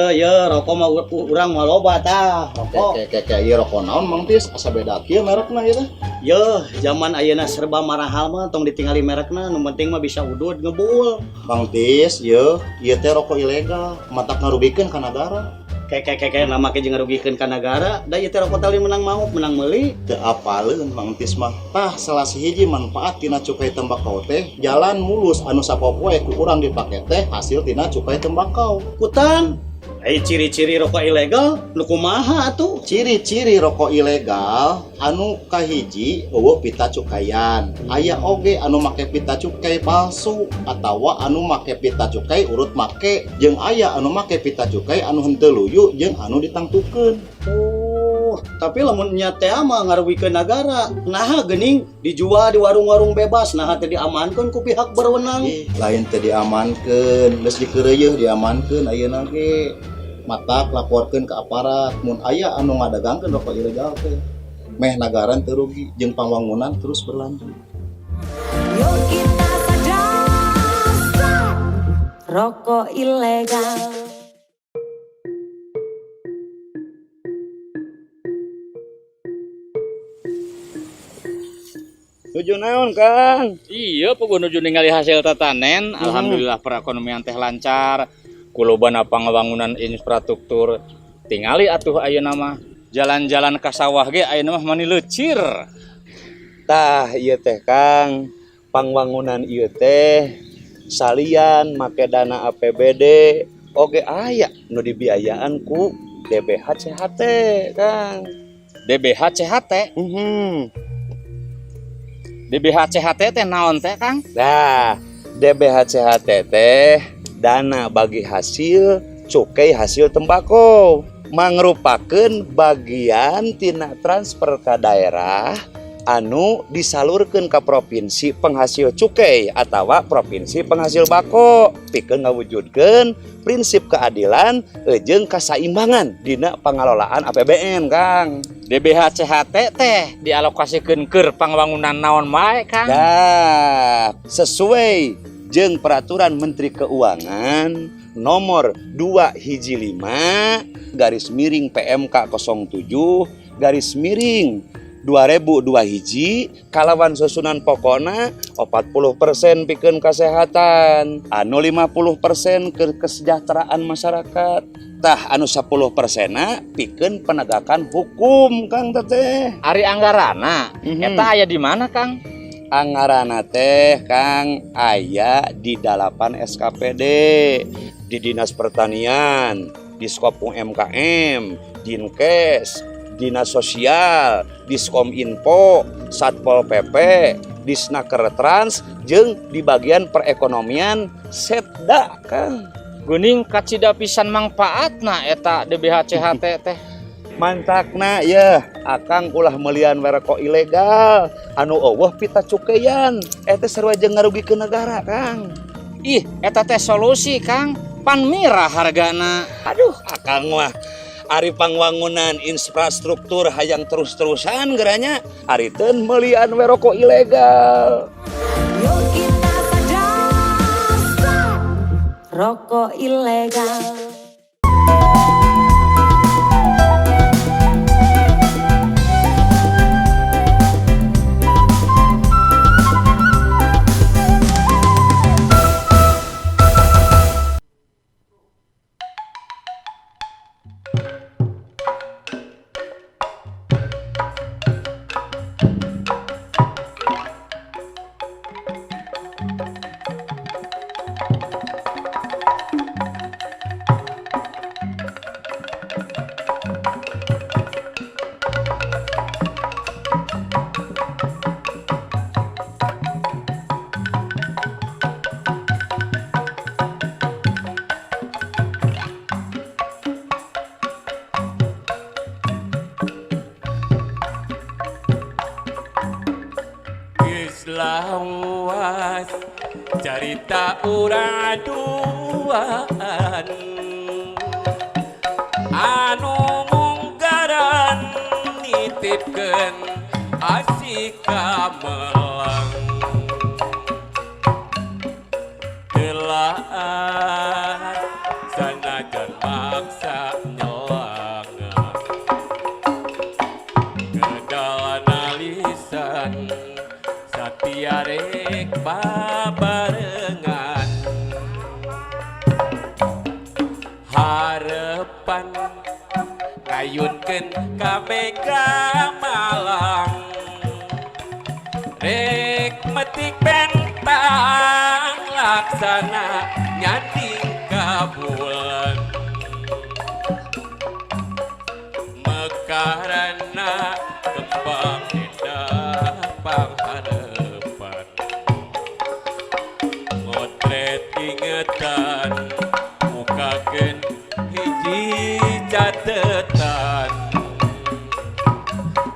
Ya rokok mah urang mah loba tah. Rokok. Kayak ieu rokok naon Mang Tis? Asa beda kieu merekna ieu teh. Ya, zaman ayeuna serba marahal mah tong ditinggali merekna, nu penting mah bisa udud ngebul. Mang Tis, ieu teh rokok ilegal, matak ngarugikeun ka negara. Kayak nama ke jeung ngarugikeun ka negara, da ieu teh rokok tali menang meuli. Teu apaleun Mang Tis mah. Tah salah hiji manfaat tina cukai tembakau teh, jalan mulus anu sapopoe ku urang dipake teh hasil tina cukai tembakau. Kutan ciri-ciri rokok ilegal nu kumaha atuh? Ciri-ciri rokok ilegal anu kahiji eueuh pita cukayan. Aya oge anu make pita cukai palsu atawa anu make pita cukai urut make, jeung aya anu make pita cukai anu henteu luyu jeung anu ditangtukeun. Tapi lamun nya teh mah ngaruwikeun nagara. Naha geuning dijual di warung-warung bebas, naha teh diamankeun ku pihak berwenang. Lain teh diamankeun, geus dikeureueuh diamankeun ayeuna ge. matak laporkeun ke aparat mun aya anu ngadagangkeun rokok ilegal teh meh nagaran teu rugi jeung pambangunan terus berlanjut. Yuk kita sadar, stop rokok ilegal. Nuju naon Kang? Iya, pogo nuju ningali hasil tatanen. Alhamdulillah perekonomian teh lancar. Kulobana pangawangunan infrastruktur. Tingali atuh ayeuna mah jalan-jalan ka sawah ge ayeuna mah mani leucir. Tah ieu teh Kang, pangwangunan ieu teh salian make dana APBD oge aya nu dibiayaan ku DBH-CHT Kang. DBH-CHT? DBH-CHT teh naon teh Kang? Nah, DBH-CHT teh dana bagi hasil cukai hasil tembakau mangrupakeun bagian tina transfer ka daerah anu disalurkeun ka provinsi penghasil cukai atawa provinsi penghasil bako pikeun ngawujudkeun prinsip keadilan jeung kasaimbangan dina pengelolaan APBN Kang. DBH-CHT teh dialokasikeun keur pangwangunan naon wae Kang? Nah, sesuai jeung peraturan Menteri Keuangan nomor 2/5 garis miring PMK 07 garis miring 2002 hiji kalawan susunan pokona 40% pikeun kesehatan anu 50% ke kesejahteraan masyarakat tah anu 10% pikeun penegakan hukum Kang teteh. Ari anggarana eta aya di mana Kang? Anggarana teh Kang aya di 8 SKPD di Dinas Pertanian, di Skopung MKM, Dinkes, Dinas Sosial, Diskom Info, Satpol PP, Disnaker Trans, jeung di bagian perekonomian Setda Kang. Geuning kacida pisan mangpaatna eta DBH-CHT teh. Mantakna ya, akang ulah melian rokok ilegal anu eueuh pita cukeyan eta sarua jeung ngarugikeun negara Kang. Ih, eta teh solusi Kang, pan mirah hargana. Aduh, akang mah ari pangwangunan infrastruktur hayang terus-terusan geranya ari teu melian rokok ilegal. Yuk kita sadar, stop rokok ilegal. Lawas cerita urang aduan anu munggaran nitipkeun asik kamelang telaan sanajan maksa nyelangan kedalan alisan tiarek babarengan harapan ngayunkeun ka Mega Malang rek metik bentang laksana nyanding ka bulan mekarana kembang indah pangharapan motret ingetan mukakeun hiji catetan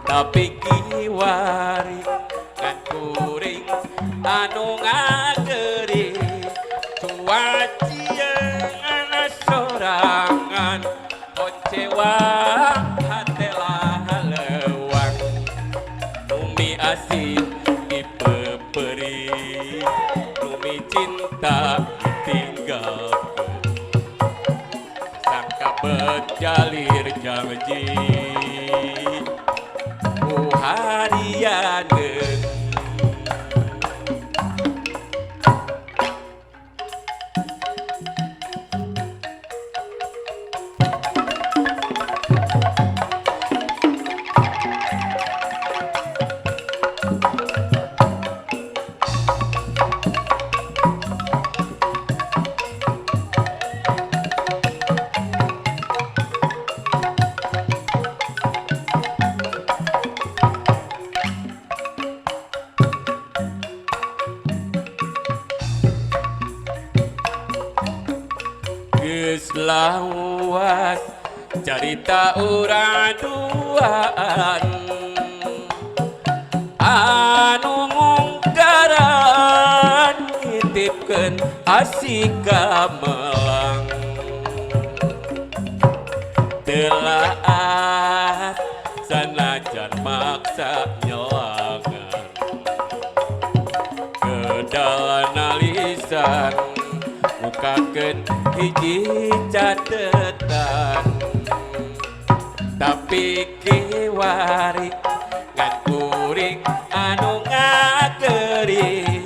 tapi kiwari ngan kuring anu ngageri cuacieun sorangan lawas cerita urang duaan anu ngungkaran nitipkeun asika melang telaat sanajan maksa nyelangan kedalana lisan mukakeun hiji catetan tapi kiwari ngan kuring anu ngageri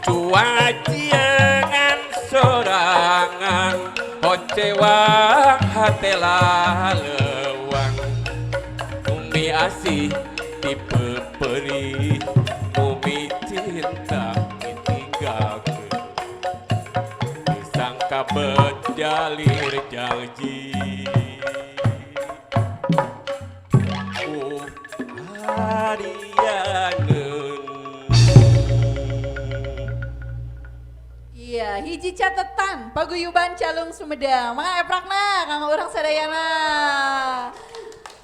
cuaciengan sorangan hocewang hatela lewang umi asih tipe perih umi cinta ditinggalkeun disangka bedalir janji Iya, hiji catatan paguyuban Calung Sumedang. Mangga eprakna kanggo urang sadayana.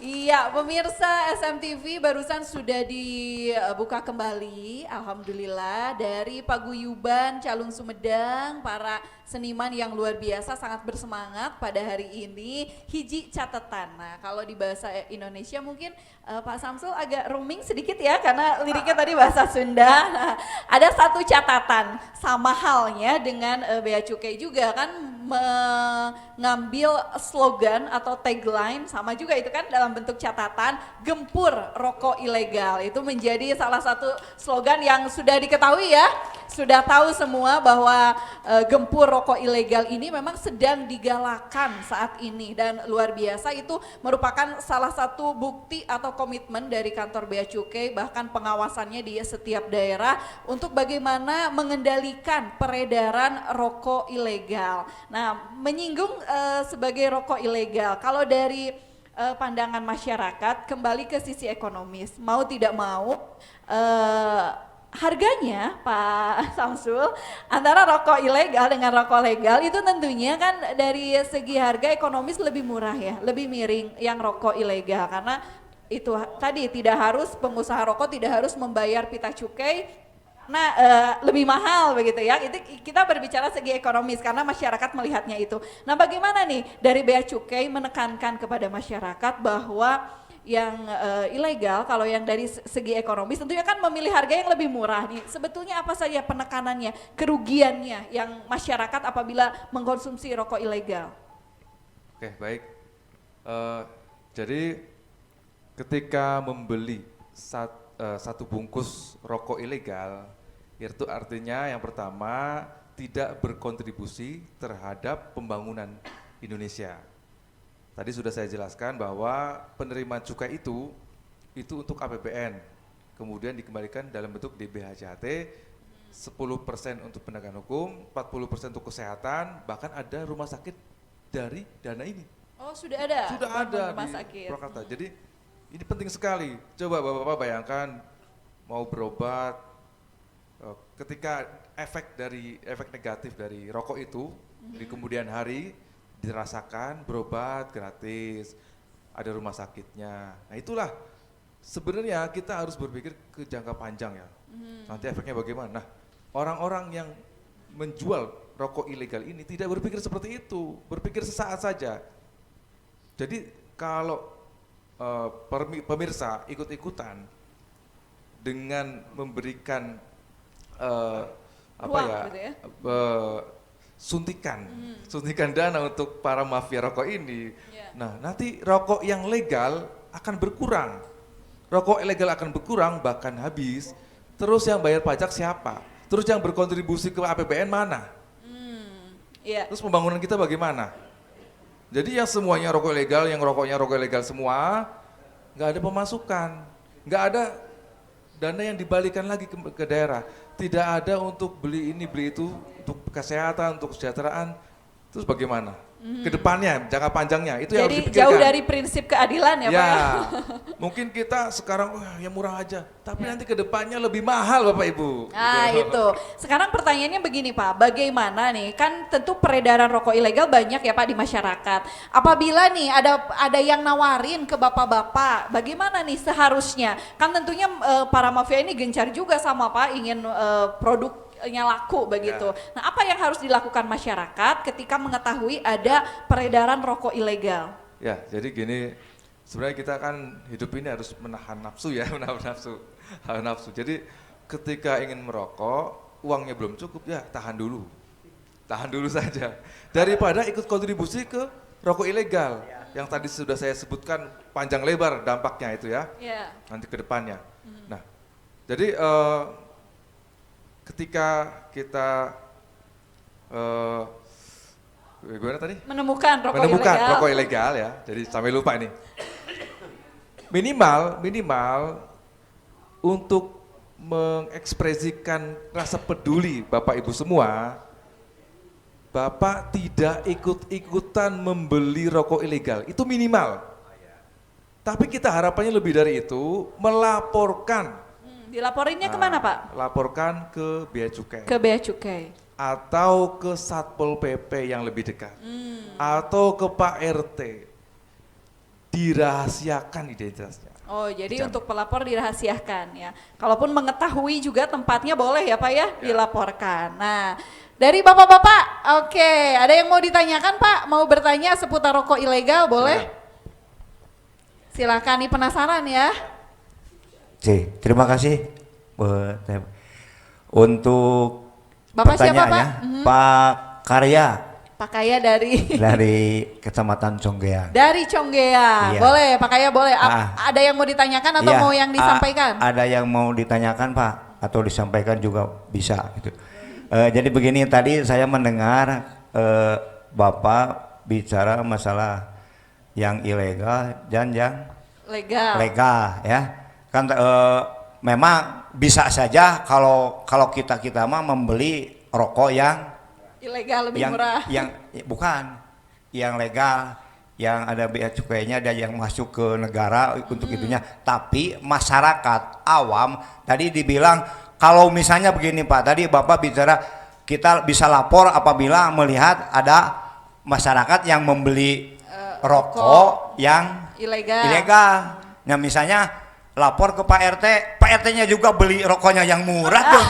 Iya, pemirsa SMTV barusan sudah dibuka kembali, alhamdulillah, dari paguyuban Calung Sumedang, para seniman yang luar biasa sangat bersemangat pada hari ini. Hiji catatan. Nah, kalau di bahasa Indonesia mungkin Pak Samsul agak roaming sedikit ya karena liriknya tadi bahasa Sunda. Nah, ada satu catatan, sama halnya dengan Bea Cukai juga kan mengambil slogan atau tagline, sama juga itu kan dalam bentuk catatan, gempur rokok ilegal. Itu menjadi salah satu slogan yang sudah diketahui ya, sudah tahu semua bahwa gempur rokok ilegal ini memang sedang digalakan saat ini, dan luar biasa itu merupakan salah satu bukti atau komitmen dari kantor Bea Cukai, bahkan pengawasannya di setiap daerah untuk bagaimana mengendalikan peredaran rokok ilegal. Nah, menyinggung sebagai rokok ilegal, kalau dari pandangan masyarakat kembali ke sisi ekonomis, mau tidak mau harganya Pak Samsul antara rokok ilegal dengan rokok legal itu tentunya kan dari segi harga ekonomis lebih murah ya, lebih miring yang rokok ilegal, karena itu tadi tidak harus pengusaha rokok tidak harus membayar pita cukai. Nah, lebih mahal begitu ya. Itu kita berbicara segi ekonomis karena masyarakat melihatnya itu. Nah, bagaimana nih dari Bea Cukai menekankan kepada masyarakat bahwa yang ilegal, kalau yang dari segi ekonomis tentunya kan memilih harga yang lebih murah nih. Sebetulnya apa saja penekanannya, kerugiannya yang masyarakat apabila mengkonsumsi rokok ilegal? Oke, baik. Jadi ketika membeli satu bungkus rokok ilegal, itu artinya yang pertama tidak berkontribusi terhadap pembangunan Indonesia. Tadi sudah saya jelaskan bahwa penerimaan cukai itu untuk APBN, kemudian dikembalikan dalam bentuk DBHJHT, 10% untuk penegakan hukum, 40% untuk kesehatan, bahkan ada rumah sakit dari dana ini. Oh, sudah ada? Sudah ada rumah di sakit. Purwakarta. Jadi ini penting sekali. Coba Bapak-Bapak bayangkan mau berobat, ketika efek negatif dari rokok itu di kemudian hari dirasakan, berobat gratis, ada rumah sakitnya. Nah, itulah sebenarnya kita harus berpikir ke jangka panjang ya. Nanti efeknya bagaimana? Nah, orang-orang yang menjual rokok ilegal ini tidak berpikir seperti itu, berpikir sesaat saja. Jadi kalau pemirsa ikut-ikutan dengan memberikan suntikan dana untuk para mafia rokok ini. Nah, nanti rokok yang legal akan berkurang. Rokok ilegal akan berkurang bahkan habis. Terus yang bayar pajak siapa? Terus yang berkontribusi ke APBN mana? Terus pembangunan kita bagaimana? Jadi yang semuanya rokok ilegal, yang rokoknya rokok ilegal semua, nggak ada pemasukan, nggak ada dana yang dibalikan lagi ke daerah. Tidak ada untuk beli ini, beli itu, untuk kesehatan, untuk kesejahteraan. Terus bagaimana? ke depannya, jangka panjangnya itu yang harus Jadi dipikirkan. jauh dari prinsip keadilan ya, Pak ya. Mungkin kita sekarang wah yang murah aja, tapi nanti ke depannya lebih mahal Bapak Ibu. Nah Gitu. itu, sekarang pertanyaannya begini Pak, bagaimana nih, kan tentu peredaran rokok ilegal banyak ya Pak di masyarakat. Apabila nih ada yang nawarin ke bapak-bapak, bagaimana nih seharusnya? Kan tentunya para mafia ini gencar juga sama Pak, ingin produknya laku begitu. Nah apa yang harus dilakukan masyarakat ketika mengetahui ada peredaran rokok ilegal? Ya, jadi gini, sebenarnya kita kan hidup ini harus menahan nafsu ya, menahan nafsu. Jadi ketika ingin merokok, uangnya belum cukup ya tahan dulu saja. Daripada ikut kontribusi ke rokok ilegal, yang tadi sudah saya sebutkan panjang lebar dampaknya itu ya, nanti ke depannya. Nah, jadi ketika kita gimana tadi? Menemukan rokok ilegal ya. Jadi sampai lupa ini. Minimal untuk mengekspresikan rasa peduli Bapak Ibu semua, Bapak tidak ikut-ikutan membeli rokok ilegal. Itu minimal. Tapi kita harapannya lebih dari itu, melaporkan. Dilaporinnya kemana Pak? Laporkan ke Bea Cukai. Ke Bea Cukai. Atau ke Satpol PP yang lebih dekat. Atau ke Pak RT. Dirahasiakan identitasnya. Oh jadi untuk pelapor dirahasiakan ya. Kalaupun mengetahui juga tempatnya boleh ya Pak ya, dilaporkan. Nah dari bapak-bapak, oke, ada yang mau ditanyakan Pak? Mau bertanya seputar rokok ilegal boleh? Silakan, nih penasaran ya. Terima kasih untuk Bapak siapa Pak? pertanyaannya. Pak Karya Pak Kaya dari Kecamatan Conggeang. Dari Conggeang. Iya. Boleh Pak Kaya boleh. Ada yang mau ditanyakan atau mau yang disampaikan? Ada yang mau ditanyakan Pak atau disampaikan juga bisa gitu. Jadi begini, tadi saya mendengar Bapak bicara masalah yang ilegal dan yang legal ya. Kan memang bisa saja kalau kita mah membeli rokok yang ilegal lebih murah. Bukan yang legal, yang ada bea cukainya dan yang masuk ke negara untuk itunya. Tapi masyarakat awam tadi dibilang kalau misalnya begini Pak, tadi Bapak bicara kita bisa lapor apabila melihat ada masyarakat yang membeli rokok yang ilegal. Nah misalnya lapor ke Pak RT, Pak RT-nya juga beli rokoknya yang murah tuh.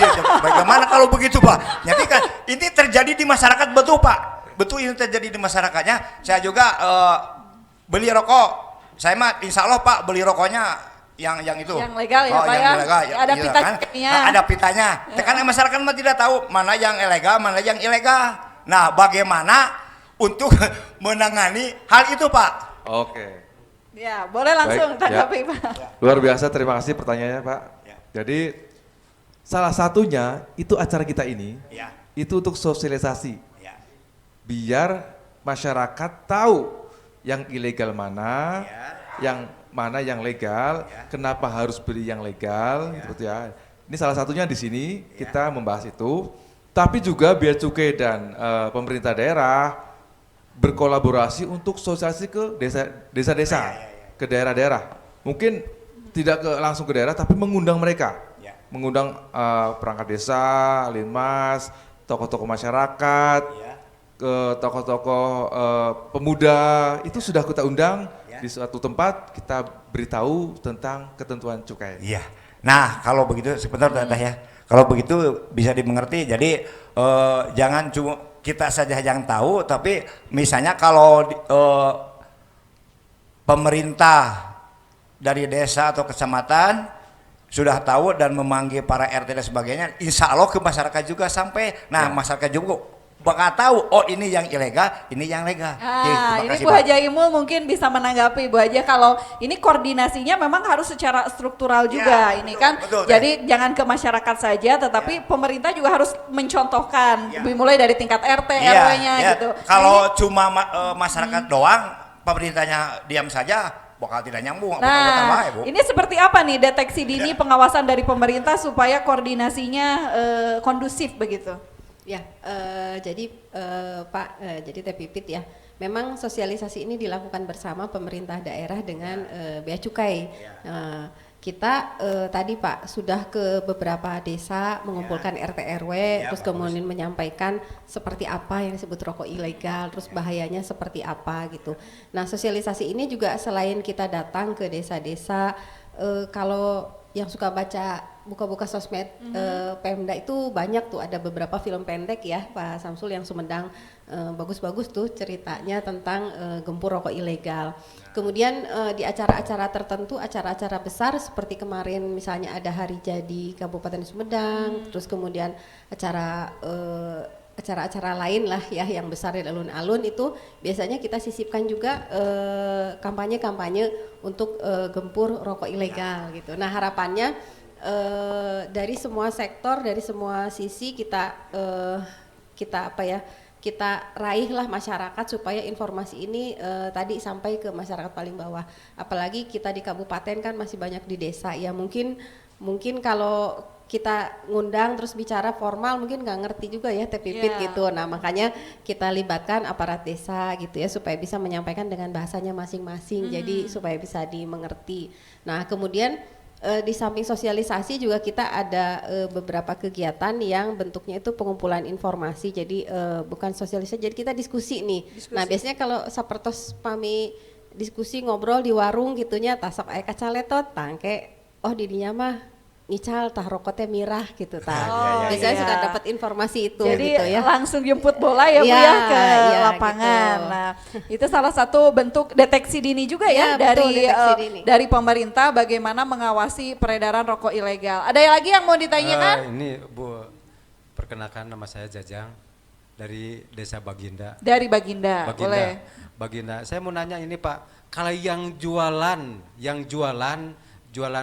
Bagaimana kalau begitu Pak? Jadi kan ini terjadi di masyarakat, betul Pak? Betul ini terjadi di masyarakatnya. Saya juga beli rokok. Saya mah insya Allah Pak beli rokoknya yang itu. Yang legal ya Pak ya? Legal, ada iya, pitanya. Kan? Ada pitanya. Karena masyarakat mah tidak tahu mana yang ilegal, mana yang ilegal. Nah bagaimana untuk menangani hal itu Pak? Oke. Ya, boleh langsung tanggapi Pak. Luar biasa, terima kasih pertanyaannya Pak. Jadi salah satunya itu acara kita ini, itu untuk sosialisasi. Biar masyarakat tahu yang ilegal mana, yang mana yang legal, kenapa harus beli yang legal, gitu ya. Ini salah satunya di sini kita membahas itu. Tapi juga Bea Cukai dan pemerintah daerah berkolaborasi untuk sosialisasi ke desa-desa, ke daerah-daerah. Mungkin tidak langsung ke daerah, tapi mengundang mereka, mengundang perangkat desa, linmas, tokoh-tokoh masyarakat, ke tokoh-tokoh pemuda. Itu sudah kita undang di suatu tempat, kita beritahu tentang ketentuan cukai. Iya. Nah kalau begitu sebentar Teteh ya. Kalau begitu bisa dimengerti. Jadi jangan cuma kita saja yang tahu, tapi misalnya kalau pemerintah dari desa atau kecamatan sudah tahu dan memanggil para RT dan sebagainya, insya Allah ke masyarakat juga sampai. Nah masyarakat juga bakal tahu, oh ini yang ilegal, ini yang legal. Ini Bu Haja Imul mungkin bisa menanggapi Bu Haja, kalau ini koordinasinya memang harus secara struktural juga ini kan. Jadi jangan ke masyarakat saja, tetapi pemerintah juga harus mencontohkan, dimulai dari tingkat RT, RW-nya gitu. Kalau cuma masyarakat doang, pemerintahnya diam saja, bakal tidak nyambung. Nah, ini seperti apa nih deteksi dini pengawasan dari pemerintah supaya koordinasinya kondusif begitu? Ya, jadi Pak, jadi Teh Pipit ya, memang sosialisasi ini dilakukan bersama pemerintah daerah dengan bea cukai. Kita tadi Pak sudah ke beberapa desa mengumpulkan RT RW, terus kemudian menyampaikan seperti apa yang disebut rokok ilegal, terus bahayanya seperti apa gitu. Nah sosialisasi ini juga selain kita datang ke desa-desa, kalau yang suka baca buka-buka sosmed Pemda itu banyak tuh, ada beberapa film pendek ya Pak Samsul yang Sumedang, bagus-bagus tuh ceritanya tentang gempur rokok ilegal. Kemudian di acara-acara tertentu, acara-acara besar seperti kemarin misalnya ada hari jadi Kabupaten Sumedang, terus kemudian acara-acara lain lah ya yang besar di alun-alun itu biasanya kita sisipkan juga kampanye-kampanye untuk gempur rokok ilegal gitu. Nah harapannya dari semua sektor, dari semua sisi kita kita raihlah masyarakat supaya informasi ini tadi sampai ke masyarakat paling bawah. Apalagi kita di kabupaten kan masih banyak di desa ya, mungkin kalau kita ngundang terus bicara formal mungkin nggak ngerti juga ya tepipit gitu. Nah makanya kita libatkan aparat desa gitu ya supaya bisa menyampaikan dengan bahasanya masing-masing, jadi supaya bisa dimengerti. Nah kemudian di samping sosialisasi juga kita ada beberapa kegiatan yang bentuknya itu pengumpulan informasi, jadi bukan sosialisasi, jadi kita diskusi nih. Nah biasanya kalau sapertos pami diskusi ngobrol di warung gitunya, tasok aya kacaletot tangke, oh didinya mah ngical tah rokoknya mirah gitu tah. Biasanya suka dapat informasi itu. Jadi gitu ya. langsung jemput bola ya Bu ya ke lapangan. Gitu. Nah itu salah satu bentuk deteksi dini juga ya dari dari pemerintah bagaimana mengawasi peredaran rokok ilegal. Ada lagi yang mau ditanyakan? Ini Bu, perkenalkan nama saya Jajang dari Desa Baginda. Dari Baginda. Boleh. Baginda. Saya mau nanya ini Pak, kalau yang jualan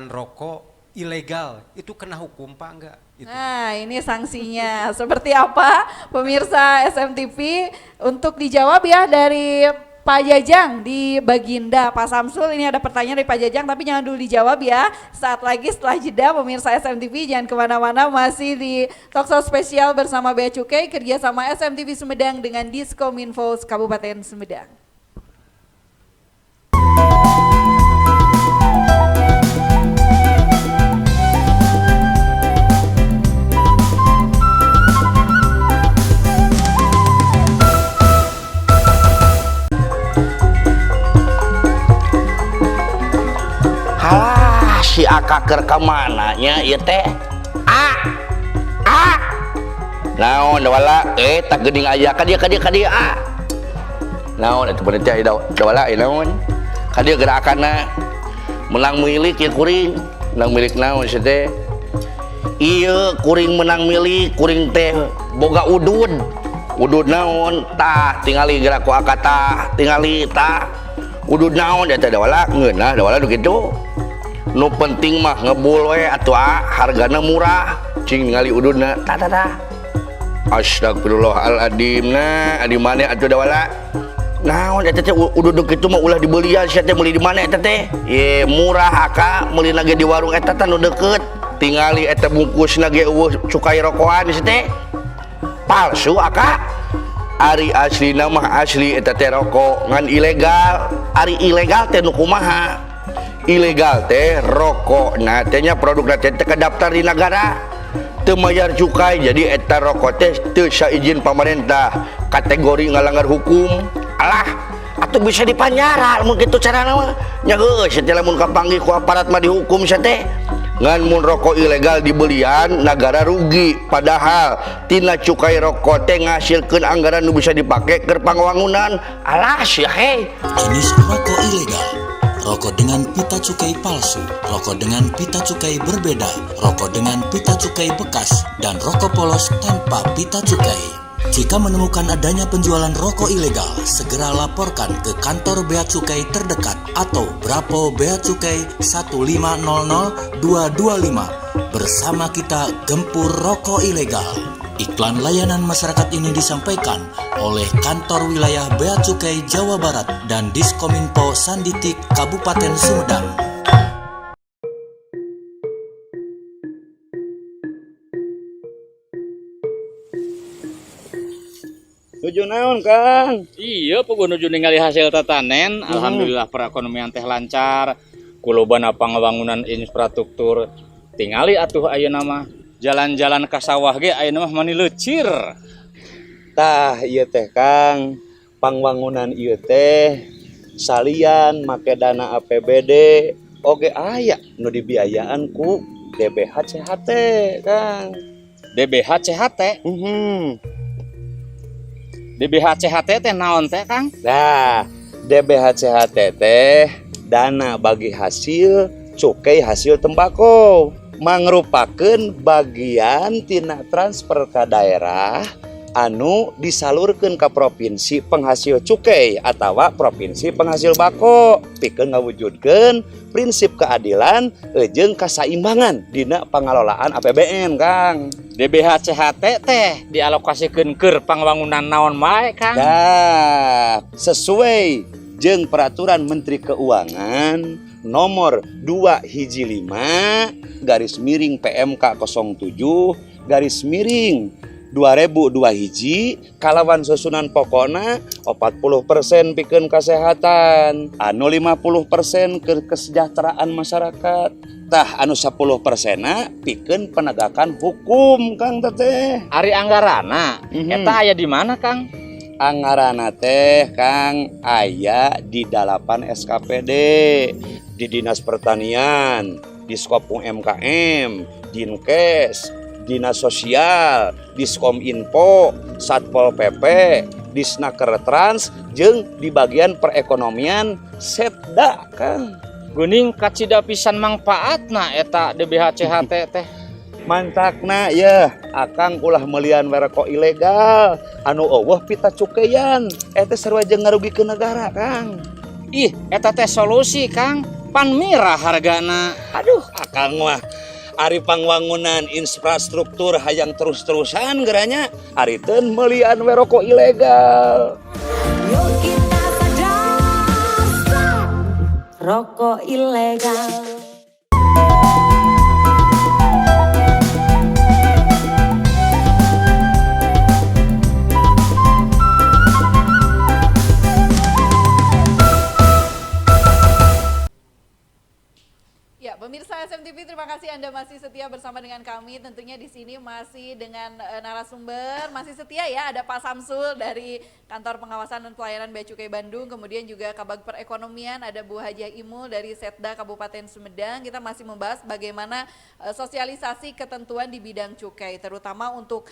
rokok ilegal itu kena hukum Pak enggak? Nah ini sanksinya seperti apa pemirsa SMTV, untuk dijawab ya dari Pak Jajang di Baginda. Pak Samsul, ini ada pertanyaan dari Pak Jajang tapi jangan dulu dijawab ya, saat lagi setelah jeda. Pemirsa SMTV jangan kemana-mana, masih di Talkshow spesial bersama Bea Cukai kerjasama SMTV Sumedang dengan Diskominfo Kabupaten Sumedang. Si Aka keur ka mananya ieu teh? Naon da wala tak geuning aya ka dieu naon atuh bener teh da wala naon ka dieu gerakanna menang milik ieu kuring, menang milik naon sia teh? Ieu kuring menang milik, kuring teh boga udud naon tah tingali gerak ku Aka tah tingali tah udud naon eta da wala ngeunah da wala kitu. Nu penting mah ngebul we atuh hargana murah cing ningali ududna tah. Astagfirullahaladzim, nah di mana atuh da wala naon eta teh udud kitu mah ulah dibelian sia teh, meuli di mana eta teh? Ye murah Aka, meuli lagi di warung eta teh nu deukeut, tingali eta bungkusna ge eueuh cukai rokokan sia teh palsu Aka. Ari aslina mah asli eta teh rokok ngan ilegal. Ari ilegal teh nu kumaha? Ilegal teh rokok nah tehnya produk teh kedaftar di negara teu mayar cukai, jadi eta rokok teh teu saizin pamarentah, kategori ngalanggar hukum. Alah atuh bisa dipanjara mun kitu carana mah nya geus teh lamun kapanggih ku aparat mah dihukum sia teh. Ngan mun rokok ilegal dibelian negara rugi, padahal tina cukai rokok teh ngasilkeun anggaran nu bisa dipake keur pangwangunan. Alah sia he. Jenis rokok ilegal: rokok dengan pita cukai palsu, rokok dengan pita cukai berbeda, rokok dengan pita cukai bekas, dan rokok polos tanpa pita cukai. Jika menemukan adanya penjualan rokok ilegal, segera laporkan ke kantor Bea Cukai terdekat atau Bravo Bea Cukai 1500225. Bersama kita gempur rokok ilegal. Iklan layanan masyarakat ini disampaikan oleh Kantor Wilayah Bea Cukai Jawa Barat dan Diskominfo Sanditik Kabupaten Sumedang. Nuju naon, Kang? Iya, pogo nuju ningali hasil tatanen. Alhamdulillah perekonomian teh lancar. Kulobana pangabangunan infrastruktur. Tingali atuh ayeuna mah jalan-jalan ka sawah ge ayeuna mah mani leucir. Tah, ieu teh Kang, pangbangunan ieu teh salian make dana APBD oge aya nu dibiayaan ku DBH CHT, Kang. DBH CHT? DBH CHT teh naon teh, Kang? Nah, DBH CHT teh dana bagi hasil cukai hasil tembakau, mangrupakeun bagian tina transfer ka daerah anu disalurkeun ka provinsi penghasil cukai atawa provinsi penghasil bako pikeun ngawujudkeun prinsip keadilan jeung kasaimbangan dina pengelolaan APBN, Kang. DBH CHT teh dialokasikeun keur pangbangunan naon bae, Kang? Nah, sesuai jeung peraturan Menteri Keuangan nomor 2/5 garis miring PMK 07 garis miring 2002 hiji kalawan susunan pokona 40% pikeun kesehatan, anu 50% ke kesejahteraan masyarakat, tah anu 10% pikeun penegakan hukum, Kang teteh. Ari anggarana eta aya di mana, Kang? Anggarana teh, Kang, aya di 8 SKPD di Dinas Pertanian, di Skopung MKM, Dinkes, Dinas Sosial, Diskominfo, Satpol PP, Disnaker Trans, jeung di bagian perekonomian Setda, Kang. Geuning kacida pisan mangpaatna eta DBH CHT teh. Mantakna ya, akang ulah melian wereko ilegal, anu eueuh pita cukeyan, eta sarua jeung ngarugikeun negara, Kang. Ih, eta teh solusi, Kang. Pan mirah hargana. Aduh, akang mah ari pangwangunan infrastruktur hayang terus-terusan geranya ari teu melian we rokok ilegal. Yuk kita sadar, stop rokok ilegal. Ya, pemirsa SMTV, terima kasih Anda masih setia bersama dengan kami. Tentunya di sini masih dengan narasumber, masih setia ya, ada Pak Samsul dari Kantor Pengawasan dan Pelayanan Bea Cukai Bandung, kemudian juga Kabag Perekonomian, ada Bu Hajah Imul dari Setda Kabupaten Sumedang. Kita masih membahas bagaimana sosialisasi ketentuan di bidang cukai, terutama untuk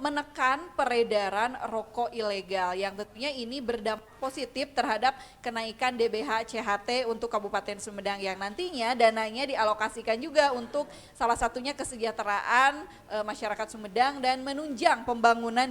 menekan peredaran rokok ilegal, yang tentunya ini berdampak positif terhadap kenaikan DBH CHT untuk Kabupaten Sumedang, yang nantinya dananya dialokasikan juga untuk salah satunya kesejahteraan masyarakat Sumedang dan menunjang pembangunan